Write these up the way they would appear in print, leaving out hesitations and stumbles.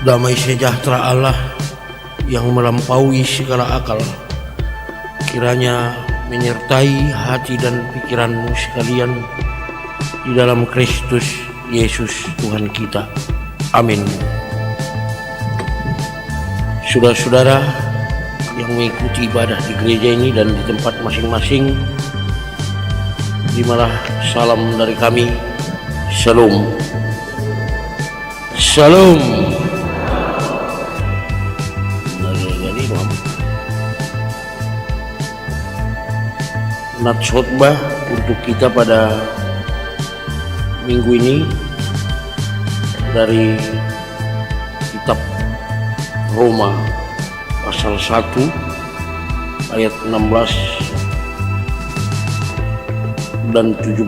Damai sejahtera Allah yang melampaui segala akal kiranya menyertai hati dan pikiranmu sekalian di dalam Kristus Yesus Tuhan kita. Amin. Saudara-saudara yang mengikuti ibadah di gereja ini dan di tempat masing-masing, terimalah salam dari kami. Shalom. Shalom. Nats khotbah untuk kita pada minggu ini dari kitab Roma pasal 1 ayat 16 dan 17.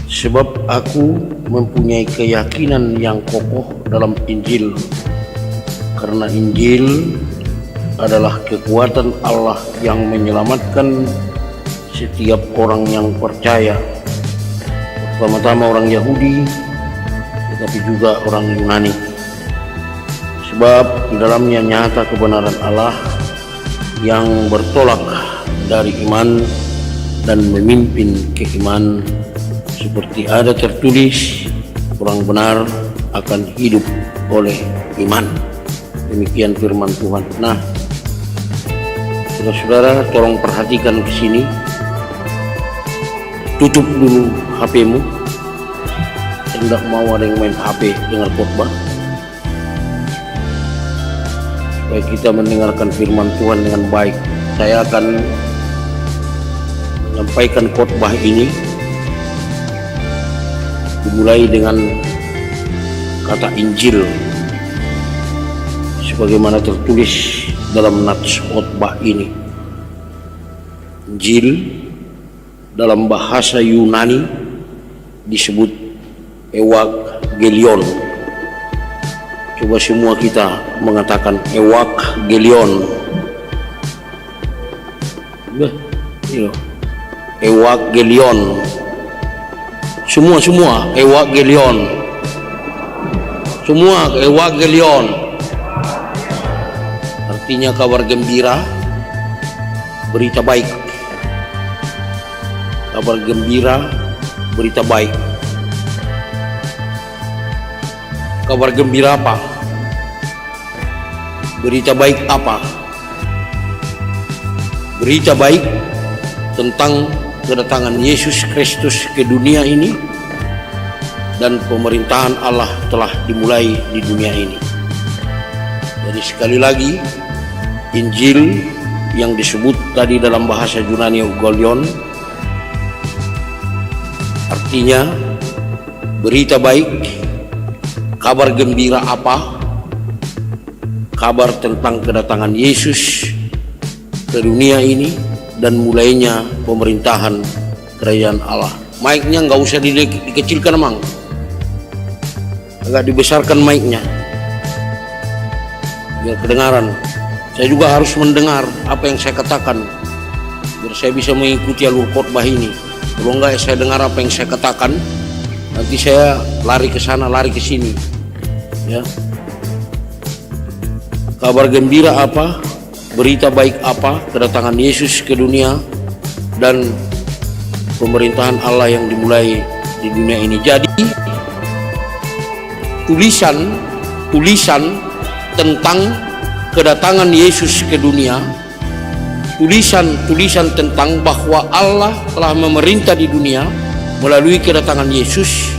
Sebab aku mempunyai keyakinan yang kokoh dalam Injil, karena Injil adalah kekuatan Allah yang menyelamatkan setiap orang yang percaya, pertama-tama orang Yahudi tetapi juga orang Yunani. Sebab di dalamnya nyata kebenaran Allah yang bertolak dari iman dan memimpin ke iman, seperti ada tertulis, orang benar akan hidup oleh iman. Demikian firman Tuhan. Nah, saudara-saudara, tolong perhatikan ke sini. Tutup dulu HP-mu. Tidak mau ada yang main HP dengar khotbah. Supaya kita mendengarkan firman Tuhan dengan baik. Saya akan menyampaikan khotbah ini dimulai dengan kata Injil sebagaimana tertulis dalam nats khotbah ini. Injil dalam bahasa Yunani disebut Evangelion. Coba semua kita mengatakan Evangelion. Evangelion. Semua Evangelion. Semua Evangelion. Artinya kabar gembira, berita baik. Kabar gembira, berita baik. Kabar gembira apa? Berita baik apa? Berita baik tentang kedatangan Yesus Kristus ke dunia ini dan pemerintahan Allah telah dimulai di dunia ini. Jadi sekali lagi, Injil yang disebut tadi dalam bahasa Yunani Evangelion artinya berita baik, kabar gembira apa? Kabar tentang kedatangan Yesus ke dunia ini dan mulainya pemerintahan kerajaan Allah. Mic-nya nggak usah dikecilkan, Mang. Agak dibesarkan mic-nya biar kedengaran. Saya juga harus mendengar apa yang saya katakan biar saya bisa mengikuti alur khotbah ini. Kalau enggak saya dengar apa yang saya katakan, nanti saya lari ke sana, lari ke sini. Ya. Kabar gembira apa? Berita baik apa? Kedatangan Yesus ke dunia dan pemerintahan Allah yang dimulai di dunia ini. Jadi tulisan tentang kedatangan Yesus ke dunia, tulisan tentang bahwa Allah telah memerintah di dunia melalui kedatangan Yesus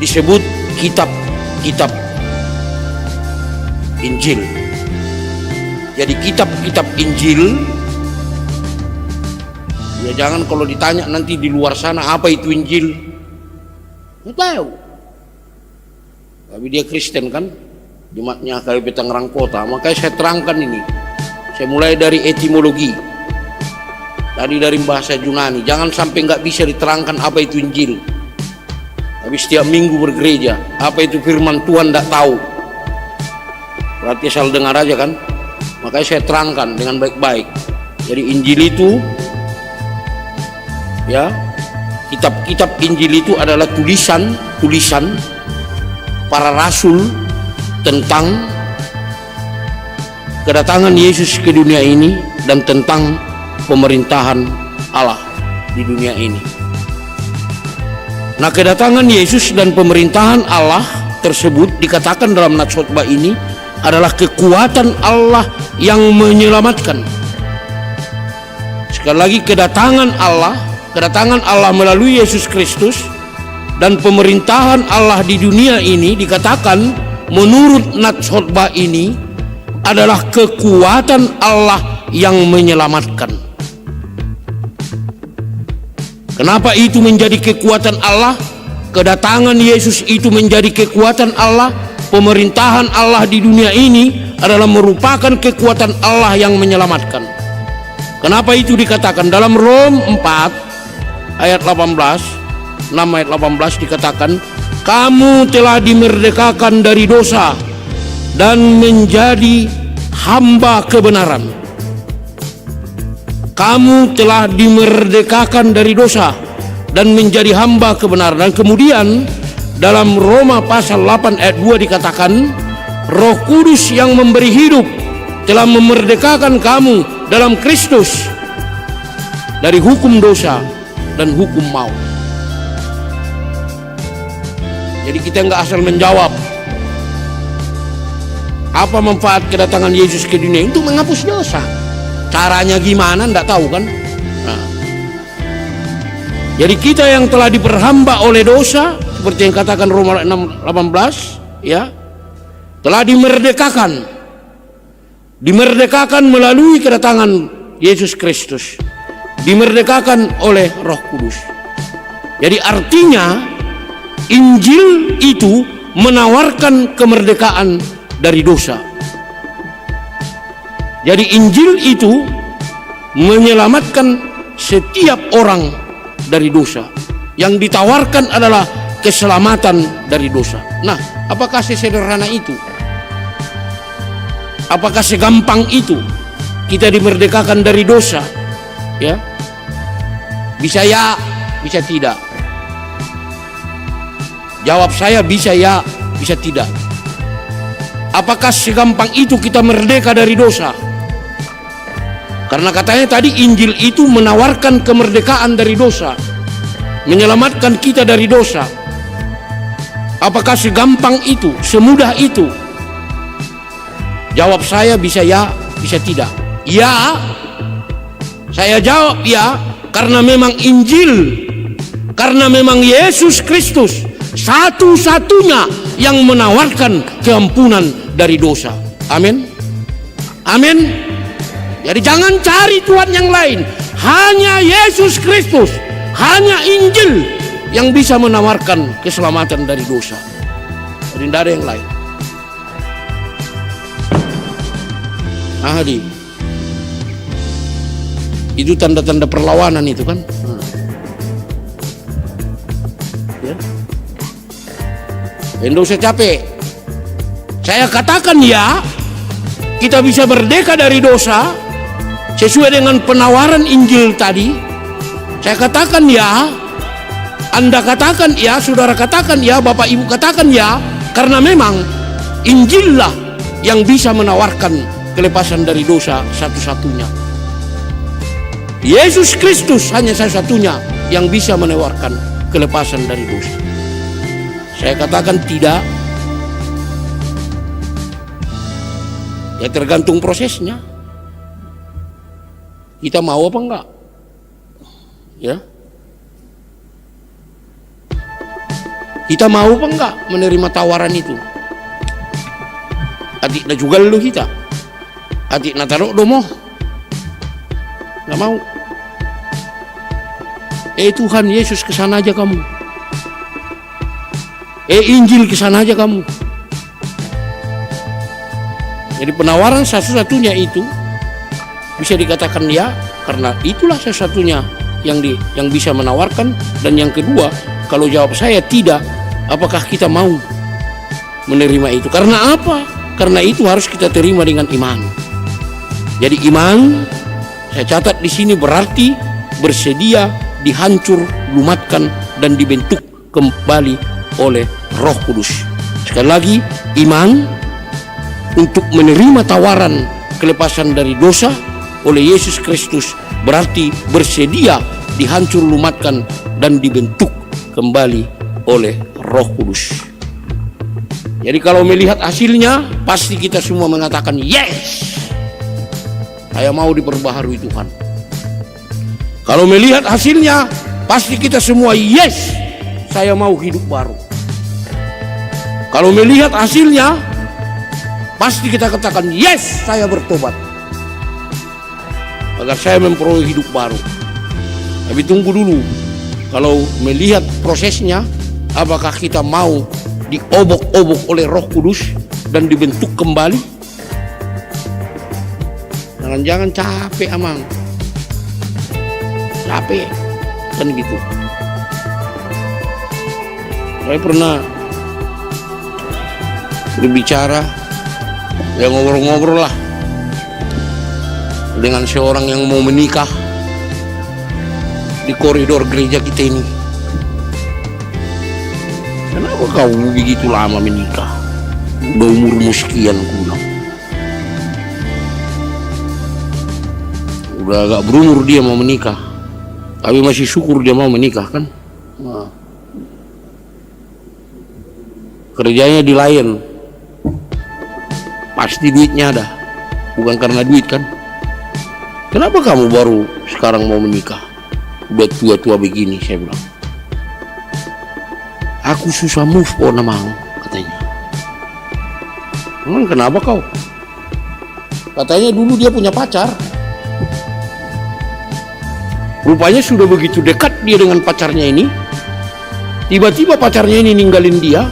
disebut kitab Injil. Jadi kitab Injil, ya jangan kalau ditanya nanti di luar sana apa itu Injil, nggak tahu. Tapi dia Kristen kan, jemaatnya KWP Tangerang Kota, makanya saya terangkan ini. Saya mulai dari etimologi, tadi dari bahasa Yunani, jangan sampai nggak bisa diterangkan apa itu Injil. Tapi setiap minggu bergereja, apa itu firman Tuhan nggak tahu. Berarti asal dengar aja kan. Makanya saya terangkan dengan baik-baik. Jadi Injil itu, ya, kitab-kitab Injil itu adalah tulisan para rasul tentang kedatangan Yesus ke dunia ini dan tentang pemerintahan Allah di dunia ini. Nah, kedatangan Yesus dan pemerintahan Allah tersebut dikatakan dalam nats khotbah ini adalah kekuatan Allah yang menyelamatkan. Sekali lagi, kedatangan Allah melalui Yesus Kristus dan pemerintahan Allah di dunia ini dikatakan menurut nats khotbah ini adalah kekuatan Allah yang menyelamatkan. Kenapa itu menjadi kekuatan Allah? Kedatangan Yesus itu menjadi kekuatan Allah. Pemerintahan Allah di dunia ini adalah merupakan kekuatan Allah yang menyelamatkan. Kenapa itu dikatakan? Dalam Rom 4 ayat 18, 6 ayat 18 dikatakan, kamu telah dimerdekakan dari dosa dan menjadi hamba kebenaran. Kamu telah dimerdekakan dari dosa dan menjadi hamba kebenaran. Dan kemudian dalam Roma pasal 8 ayat 2 dikatakan, Roh Kudus yang memberi hidup telah memerdekakan kamu dalam Kristus dari hukum dosa dan hukum maut. Jadi kita nggak asal menjawab. Apa manfaat kedatangan Yesus ke dunia? Untuk menghapus dosa. Caranya gimana enggak tahu kan? Nah. Jadi kita yang telah diperhamba oleh dosa, seperti yang katakan Roma 6:18, ya, telah dimerdekakan. Dimerdekakan melalui kedatangan Yesus Kristus. Dimerdekakan oleh Roh Kudus. Jadi artinya Injil itu menawarkan kemerdekaan dari dosa. Jadi Injil itu menyelamatkan setiap orang dari dosa. Yang ditawarkan adalah keselamatan dari dosa. Nah, apakah sesederhana itu? Apakah segampang itu kita dimerdekakan dari dosa? Ya, bisa ya, bisa tidak. Jawab saya bisa ya, bisa tidak. Apakah segampang itu kita merdeka dari dosa? Karena katanya tadi Injil itu menawarkan kemerdekaan dari dosa, menyelamatkan kita dari dosa. Apakah segampang itu, semudah itu? Jawab saya bisa ya, bisa tidak. Ya, saya jawab ya, karena memang Injil, karena memang Yesus Kristus satu-satunya yang menawarkan keampunan dari dosa. Amin. Amin. Jadi jangan cari Tuhan yang lain. Hanya Yesus Kristus, hanya Injil yang bisa menawarkan keselamatan dari dosa. Jadi tidak ada yang lain. Ahadi, itu tanda-tanda perlawanan itu kan. Ya. Tidak usah capek. Saya katakan ya, kita bisa merdeka dari dosa sesuai dengan penawaran Injil tadi. Saya katakan ya, Anda katakan ya, saudara katakan ya, Bapak Ibu katakan ya, karena memang Injil lah yang bisa menawarkan kelepasan dari dosa satu-satunya. Yesus Kristus hanya satu-satunya yang bisa menawarkan kelepasan dari dosa. Saya katakan tidak. Ya tergantung prosesnya. Kita mau apa enggak? Ya. Kita mau apa enggak menerima tawaran itu? Adik na juga lu kita. Adik na taruh domo. Enggak mau. Tuhan Yesus kesana aja kamu. Injil kesana aja kamu. Jadi penawaran satu-satunya itu bisa dikatakan ya, karena itulah satu-satunya yang bisa menawarkan. Dan yang kedua, kalau jawab saya tidak, apakah kita mau menerima itu? Karena apa? Karena itu harus kita terima dengan iman. Jadi iman, saya catat di sini, berarti bersedia dihancur, lumatkan dan dibentuk kembali oleh Roh Kudus. Sekali lagi, iman untuk menerima tawaran kelepasan dari dosa oleh Yesus Kristus berarti bersedia dihancur lumatkan dan dibentuk kembali oleh Roh Kudus. Jadi kalau melihat hasilnya, pasti kita semua mengatakan yes, saya mau diperbaharui Tuhan. Kalau melihat hasilnya, pasti kita semua yes, saya mau hidup baru. Kalau melihat hasilnya, pasti kita katakan yes, saya bertobat agar saya memperoleh hidup baru. Tapi tunggu dulu, kalau melihat prosesnya, apakah kita mau diobok-obok oleh Roh Kudus dan dibentuk kembali? Jangan-jangan capek amang, capek kan gitu. Saya pernah berbicara, ya ngobrol-ngobrol lah dengan seorang yang mau menikah di koridor gereja kita ini. Kenapa kau begitu lama menikah? Udah umurmu sekian, aku bilang. Udah agak berumur dia mau menikah, tapi masih syukur dia mau menikah kan. Nah. Kerjanya di Lion, pasti duitnya ada, bukan karena duit kan. Kenapa kamu baru sekarang mau menikah? Udah tua-tua begini, saya bilang. Aku susah move on amang, katanya. Emang kenapa kau? Katanya dulu dia punya pacar. Rupanya sudah begitu dekat dia dengan pacarnya ini, tiba-tiba pacarnya ini ninggalin dia,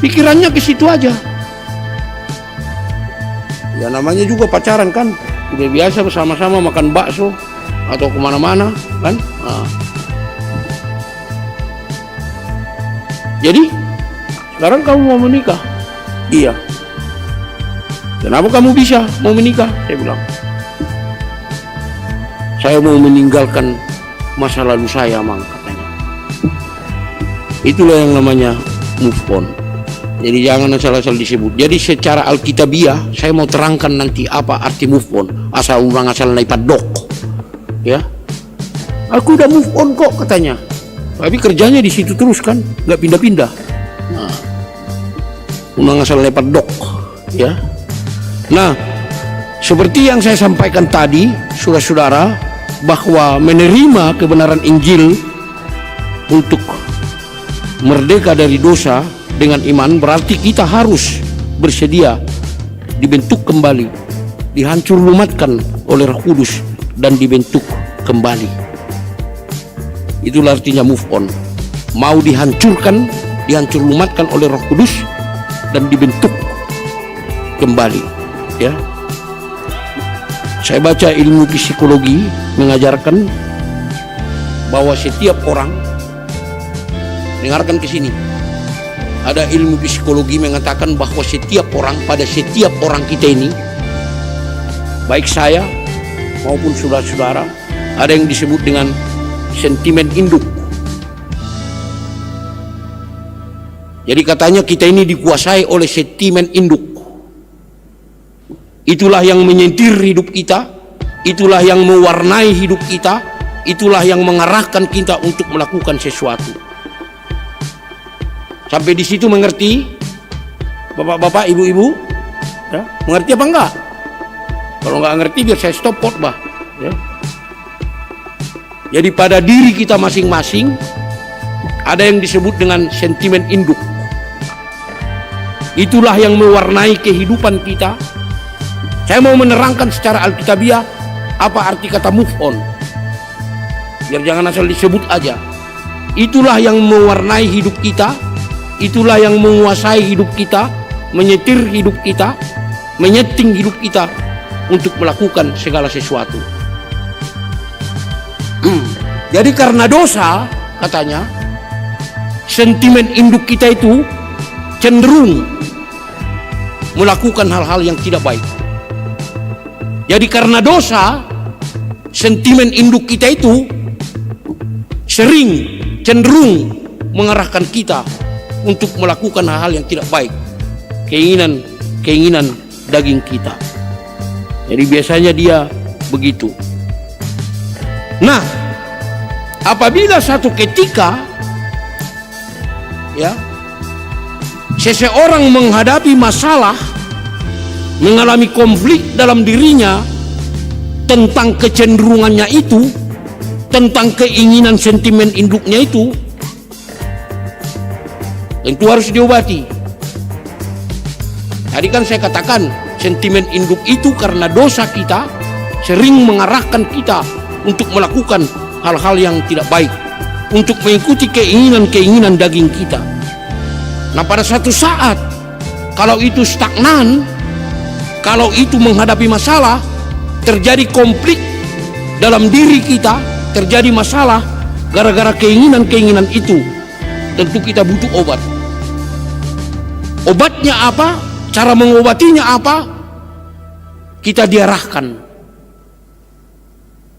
pikirannya ke situ aja. Ya namanya juga pacaran kan, udah biasa bersama-sama makan bakso atau kemana-mana kan. Nah. Jadi sekarang kamu mau menikah? Iya. Kenapa kamu bisa mau menikah? Saya bilang, saya mau meninggalkan masa lalu saya, mang, katanya. Itulah yang namanya move on. Jadi jangan asal-asal disebut. Jadi secara alkitabiah saya mau terangkan nanti apa arti move on. Asal orang asal naik padok, ya. Aku udah move on kok, katanya. Tapi kerjanya di situ terus kan, nggak pindah-pindah. Nah, orang asal naik padok, ya. Nah, seperti yang saya sampaikan tadi, saudara-saudara, bahwa menerima kebenaran Injil untuk merdeka dari dosa dengan iman berarti kita harus bersedia dibentuk kembali, dihancur lumatkan oleh Roh Kudus dan dibentuk kembali. Itulah artinya move on. Mau dihancurkan, dihancur lumatkan oleh Roh Kudus dan dibentuk kembali, ya. Saya baca ilmu psikologi mengajarkan bahwa setiap orang, dengarkan ke sini, ada ilmu psikologi mengatakan bahwa setiap orang, pada setiap orang kita ini, baik saya maupun saudara-saudara, ada yang disebut dengan sentimen induk. Jadi katanya kita ini dikuasai oleh sentimen induk. Itulah yang menyentir hidup kita, itulah yang mewarnai hidup kita, itulah yang mengarahkan kita untuk melakukan sesuatu. Sampai di situ mengerti, bapak-bapak, ibu-ibu, ya, mengerti apa enggak? Kalau enggak ngerti biar saya stop khotbah, ya. Jadi pada diri kita masing-masing ada yang disebut dengan sentimen induk. Itulah yang mewarnai kehidupan kita. Saya mau menerangkan secara alkitabiah apa arti kata move on, biar jangan asal disebut aja. Itulah yang mewarnai hidup kita, itulah yang menguasai hidup kita, menyetir hidup kita, menyeting hidup kita untuk melakukan segala sesuatu. Jadi karena dosa, katanya, sentimen induk kita itu cenderung melakukan hal-hal yang tidak baik. Jadi karena dosa, sentimen induk kita itu sering cenderung mengarahkan kita untuk melakukan hal-hal yang tidak baik, keinginan daging kita. Jadi biasanya dia begitu. Nah, apabila satu ketika ya seseorang menghadapi masalah, mengalami konflik dalam dirinya tentang kecenderungannya itu, tentang keinginan sentimen induknya itu, tentu harus diobati. Tadi kan saya katakan, sentimen induk itu karena dosa kita sering mengarahkan kita untuk melakukan hal-hal yang tidak baik, untuk mengikuti keinginan daging kita. Nah, pada satu saat kalau itu stagnan, kalau itu menghadapi masalah, terjadi konflik dalam diri kita, terjadi masalah gara-gara keinginan itu, tentu kita butuh obat. Obatnya apa? Cara mengobatinya apa? Kita diarahkan,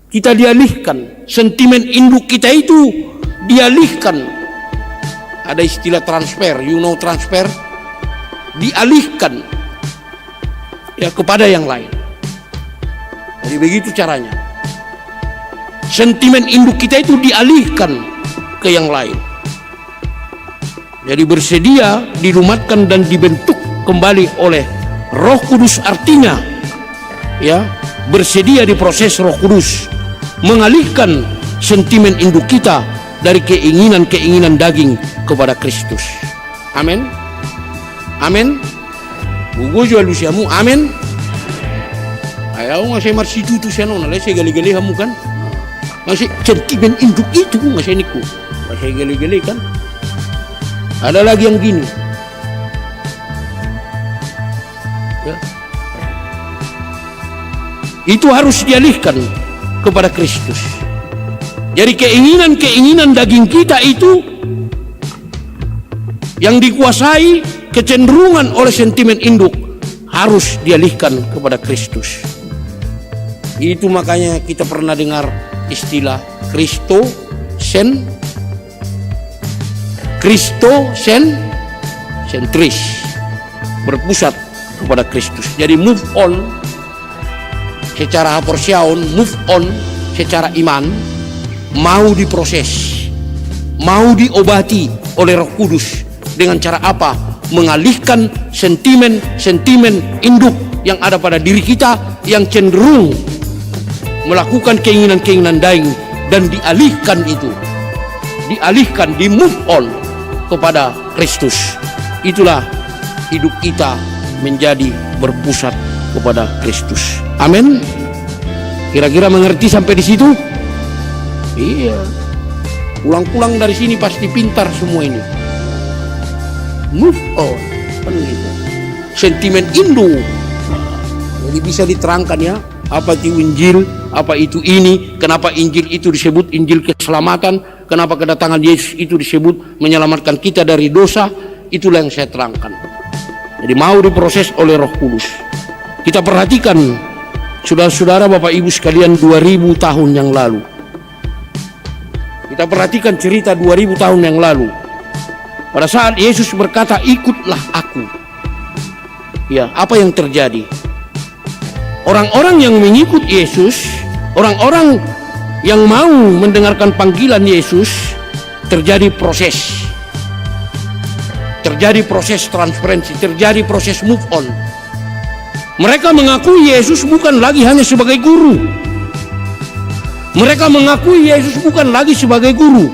kita dialihkan. Sentimen induk kita itu dialihkan. Ada istilah transfer, transfer, dialihkan ya kepada yang lain. Jadi begitu caranya. Sentimen induk kita itu dialihkan ke yang lain. Jadi bersedia dilumatkan dan dibentuk kembali oleh Roh Kudus, artinya ya bersedia diproses Roh Kudus, mengalihkan sentimen induk kita dari keinginan daging kepada Kristus. Amin. Amin. Bugo jual lusiamu. Amin. Ayaw nga saya marsitu tu siya noon, alay saya gali-gali hamu kan. Masih sentimen induk itu masih niku. Masih gali-gali kan. Ada lagi yang gini. Ya. Itu harus dialihkan kepada Kristus. Jadi keinginan daging kita itu yang dikuasai kecenderungan oleh sentimen induk harus dialihkan kepada Kristus. Itu makanya kita pernah dengar istilah Kristosentris, berpusat kepada Kristus. Jadi move on secara haporsiaon, move on secara iman, mau diproses, mau diobati oleh Roh Kudus. Dengan cara apa? Mengalihkan sentimen induk yang ada pada diri kita yang cenderung melakukan keinginan daging, dan dialihkan itu, di move on kepada Kristus. Itulah hidup kita menjadi berpusat kepada Kristus. Amin. Kira-kira mengerti sampai di situ? Iya. Pulang-pulang dari sini pasti pintar semua ini. Move on, kan gitu. Sentimen induk. Jadi bisa diterangkan ya, apa itu Injil, apa itu ini, kenapa Injil itu disebut Injil keselamatan, kenapa kedatangan Yesus itu disebut menyelamatkan kita dari dosa. Itulah yang saya terangkan. Jadi mau diproses oleh Roh Kudus. Kita perhatikan, saudara-saudara, Bapak Ibu sekalian, 2000 tahun yang lalu. Kita perhatikan cerita 2000 tahun yang lalu. Pada saat Yesus berkata, ikutlah aku. Ya, apa yang terjadi? Orang-orang yang mengikut Yesus, orang-orang yang mau mendengarkan panggilan Yesus, terjadi proses transferensi, terjadi proses move on. Mereka mengakui Yesus bukan lagi hanya sebagai guru. Mereka mengakui Yesus bukan lagi sebagai guru,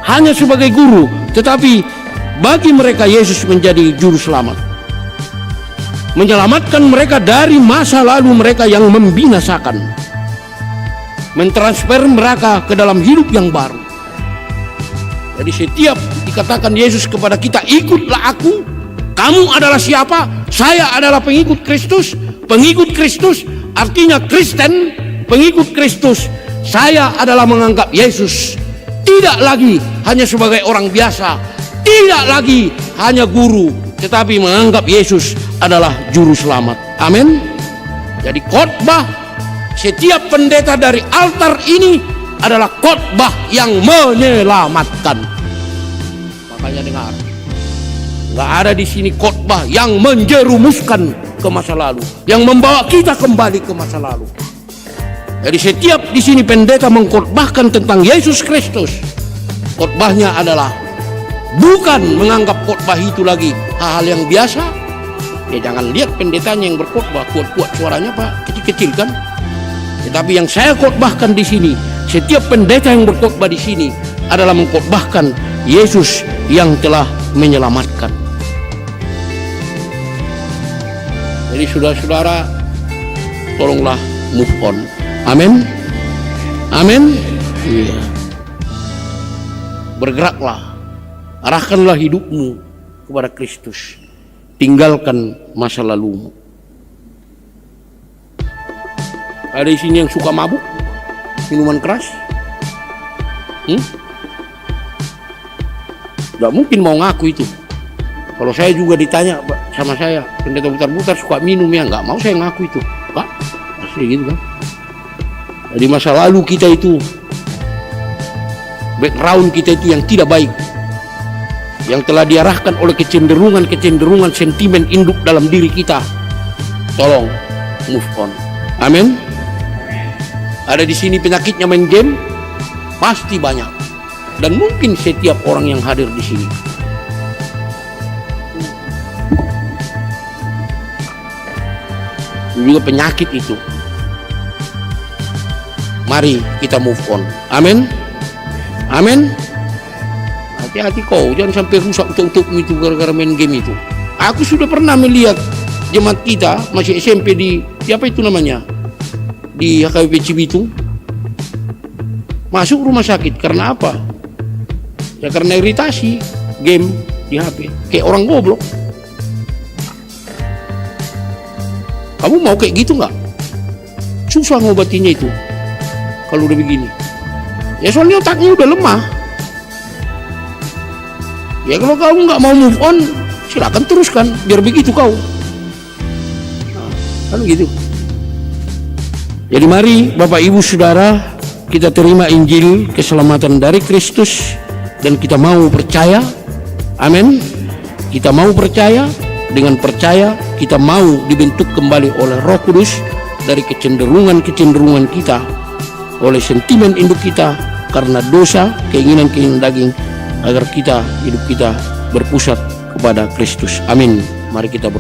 hanya sebagai guru, tetapi bagi mereka Yesus menjadi juru selamat, menyelamatkan mereka dari masa lalu mereka yang membinasakan, mentransfer mereka ke dalam hidup yang baru. Jadi setiap dikatakan Yesus kepada kita, ikutlah aku. Kamu adalah siapa? Saya adalah pengikut Kristus. Pengikut Kristus artinya Kristen, pengikut Kristus. Saya adalah menganggap Yesus tidak lagi hanya sebagai orang biasa, tidak lagi hanya guru, tetapi menganggap Yesus adalah juru selamat. Amin. Jadi khotbah setiap pendeta dari altar ini adalah khotbah yang menyelamatkan. Makanya dengar, Nggak ada di sini khotbah yang menjerumuskan ke masa lalu, yang membawa kita kembali ke masa lalu. Jadi setiap di sini pendeta mengkhotbahkan tentang Yesus Kristus, khotbahnya adalah bukan menganggap khotbah itu lagi hal-hal yang biasa. Ya jangan lihat pendetanya yang berkhotbah kuat-kuat suaranya Pak, kecil-kecil kan. Tetapi yang saya khotbahkan di sini, setiap pendeta yang berkhotbah di sini adalah mengkhotbahkan Yesus yang telah menyelamatkan. Jadi saudara-saudara, tolonglah move on. Amin. Amin. Iya. Bergeraklah, arahkanlah hidupmu kepada Kristus. Tinggalkan masa lalumu. Ada di sini yang suka mabuk, minuman keras? Gak mungkin mau ngaku itu. Kalau saya juga ditanya sama saya, pendeta putar-putar suka minum ya, nggak mau saya ngaku itu, Pak. Asli gitu kan. Jadi masa lalu kita itu, background kita itu yang tidak baik, yang telah diarahkan oleh kecenderungan sentimen induk dalam diri kita. Tolong move on. Amin. Ada di sini penyakitnya main game, pasti banyak, dan mungkin setiap orang yang hadir di sini. Juga penyakit itu. Mari kita move on. Amin. Amin. Hati-hati kau, jangan sampai rusak untukmu itu gara-gara main game itu. Aku sudah pernah melihat jemaat kita masih SMP di apa itu namanya, di HKBP Cibitung, masuk rumah sakit karena apa? Ya karena iritasi game di HP, kayak orang goblok. Kamu mau kayak gitu nggak? Susah ngobatinya itu kalau udah begini. Ya soalnya otaknya udah lemah. Ya kalau kamu nggak mau move on, silakan teruskan, biar begitu kau. Nah, kan gitu. Jadi mari Bapak Ibu Saudara, kita terima Injil keselamatan dari Kristus dan kita mau percaya. Amin. Kita mau percaya. Dengan percaya kita mau dibentuk kembali oleh Roh Kudus dari kecenderungan kita, oleh sentimen induk kita karena dosa, keinginan daging, agar hidup kita berpusat kepada Kristus. Amin. Mari kita